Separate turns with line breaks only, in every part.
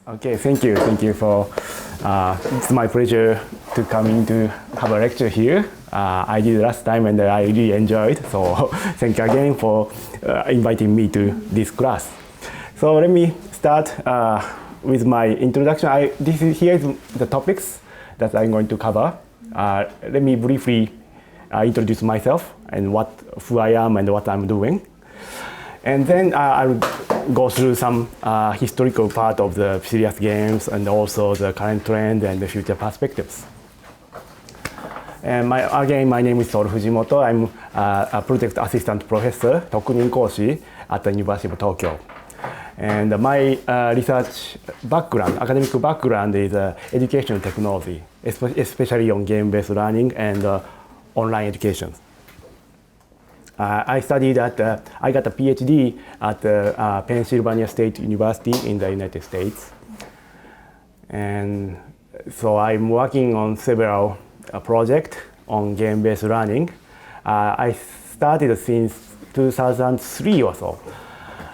Okay, thank you. Thank you for, it's my pleasure to come in to have a lecture here. I did last time and I really enjoyed, so thank you again for inviting me to this class. So let me start with my introduction. Here is the topics that I'm going to cover. Let me briefly introduce myself and who I am and what I'm doing. And then I'll go through some historical part of the serious games and also the current trend and the future perspectives. And my name is Toru FUJIMOTO. I'm a project assistant professor, 特任講師 at the University of Tokyo. And my research background, academic background is education technology, especially on game-based learning and online education. I studied I got a PhD at Pennsylvania State University in the United States. And so I'm working on several projects on game-based learning. I started since 2003 or so.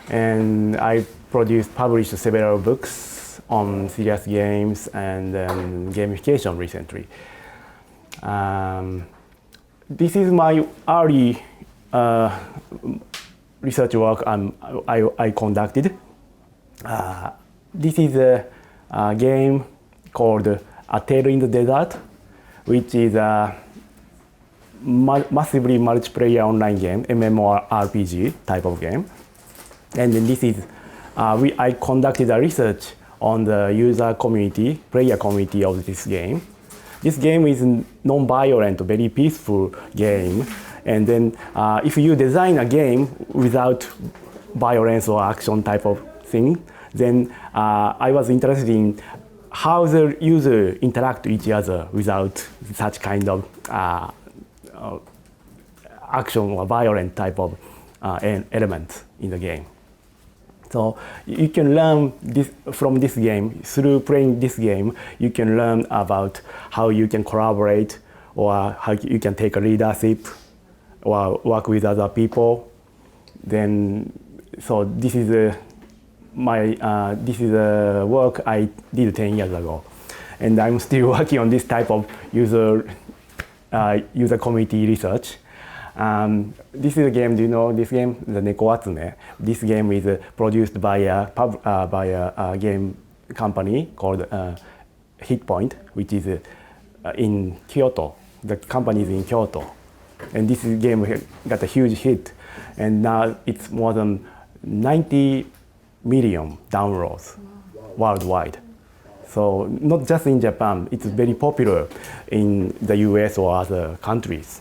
And I published several books on serious games and gamification recently. This is my early research work I conducted. This is a game called A Tale in the Desert, which is a massively multiplayer online game, MMORPG type of game. And then this is, I conducted a research on the user community, player community of this game. This game is non-violent, very peaceful game. And then if you design a game without violence or action type of thing, then I was interested in how the user interact with each other without such kind of action or violent type of element in the game. So you can learn from this game. Through playing this game, you can learn about how you can collaborate or how you can take a leadership or work with other people. Then, so this is a work I did 10 years ago, and I'm still working on this type of user community research. This is a game. Do you know this game, the Neko-Atsume? This game is produced by a game company called Hitpoint, which is in Kyoto. The company is in Kyoto. And this game got a huge hit, and now it's more than 90 million downloads worldwide. So not just in Japan, it's very popular in the US or other countries.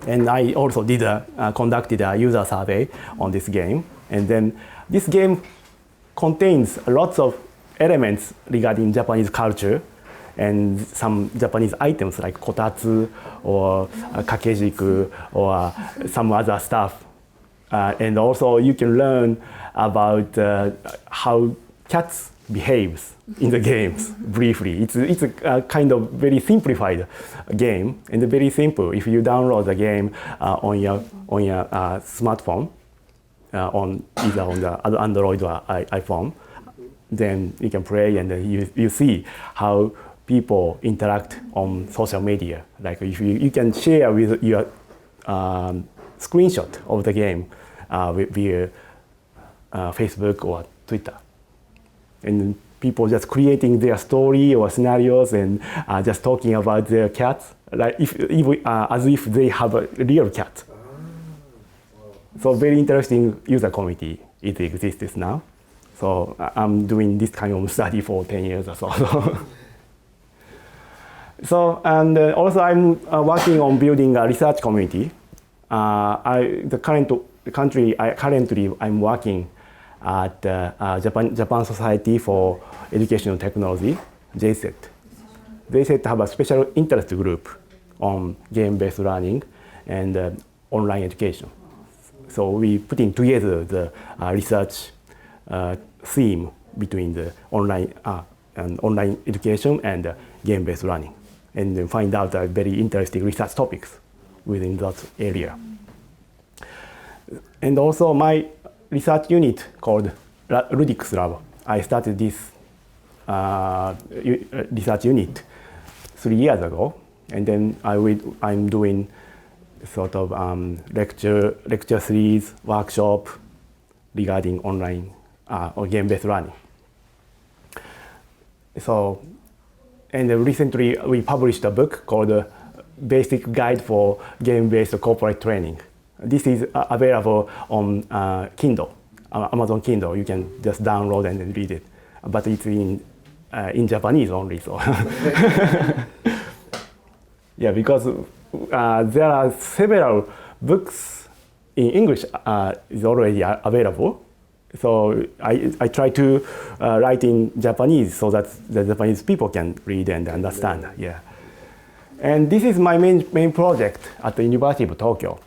And I also conducted a user survey on this game. And then this game contains lots of elements regarding Japanese culture and some Japanese items like kotatsu or kakejiku or some other stuff. And also you can learn about how cats behaves in the games briefly. It's a kind of very simplified game and very simple. If you download the game on your smartphone, either on the Android or iPhone, then you can play and you see how people interact on social media. Like if you can share with your screenshot of the game via Facebook or Twitter. And people just creating their story or scenarios and just talking about their cats, like as if they have a real cat. So very interesting user community. It exists now. So I'm doing this kind of study for 10 years or so. So, and also I'm working on building a research community. Currently I'm working at Japan Society for Educational Technology, JSET. JSET have a special interest group on game-based learning and online education. So we putting together the research theme between the online education and game-based learning, and then find out very interesting research topics within that area. And also my research unit called Ludix Lab. I started this research unit 3 years ago, and then I'm doing sort of lecture series, workshop regarding online or game-based learning. So, and recently we published a book called Basic Guide for Game-Based Corporate Training. This is available on Kindle, Amazon Kindle. You can just download and then read it, but it's in Japanese only. So, yeah, because there are several books in English is already available. So I try to write in Japanese so that the Japanese people can read and understand. Yeah. And this is my main project at the University of Tokyo.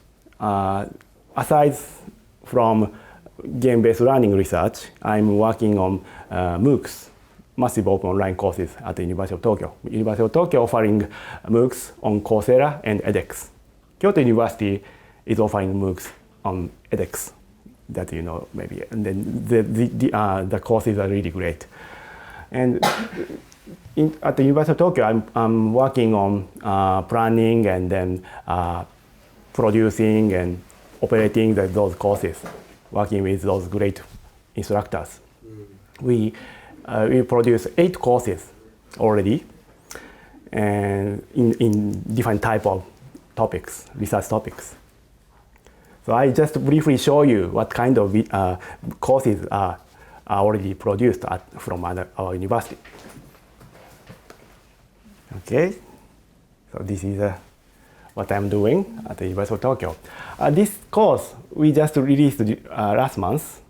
Aside from game-based learning research, I'm working on MOOCs, massive open online courses at the University of Tokyo. University of Tokyo offering MOOCs on Coursera and edX. Kyoto University is offering MOOCs on edX, that you know maybe. And then the courses are really great. And at the University of Tokyo, I'm working on planning and then producing and operating those courses, working with those great instructors. We produce 8 courses already, and in different type of topics, research topics. So I just briefly show you what kind of courses are already produced from our university. Okay, so this is what I'm doing at the University of Tokyo. This course we just released last month,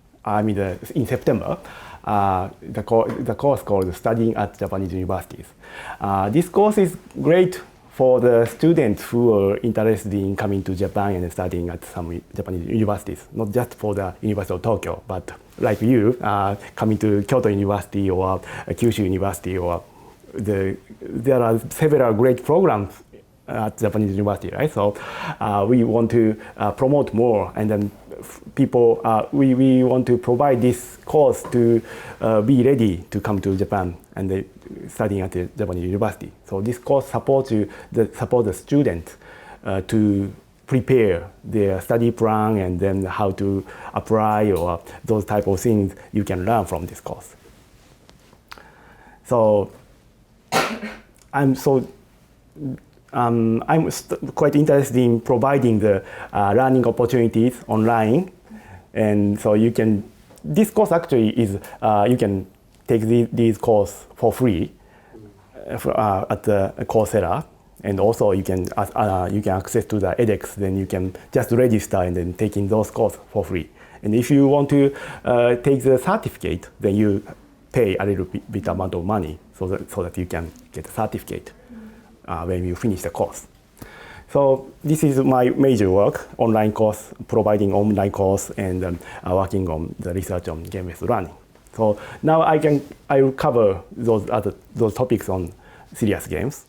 in September. The course called Studying at Japanese Universities. This course is great for the students who are interested in coming to Japan and studying at some Japanese universities, not just for the University of Tokyo, but like you, coming to Kyoto University or Kyushu University, or there are several great programs at Japanese university, right? So we want to promote more, and then people, we want to provide this course to be ready to come to Japan and studying at the Japanese university. So this course supports the students to prepare their study plan and then how to apply or those type of things you can learn from this course. So I'm quite interested in providing the learning opportunities online, and so this course actually is, you can take these courses for free at the Coursera, and also you can access to the edX, then you can just register and then taking those courses for free. And if you want to take the certificate, then you pay a little bit amount of money so that you can get a certificate when you finish the course. So this is my major work, online course, providing online course, and working on the research on game-based learning. So now I will cover those topics on serious games.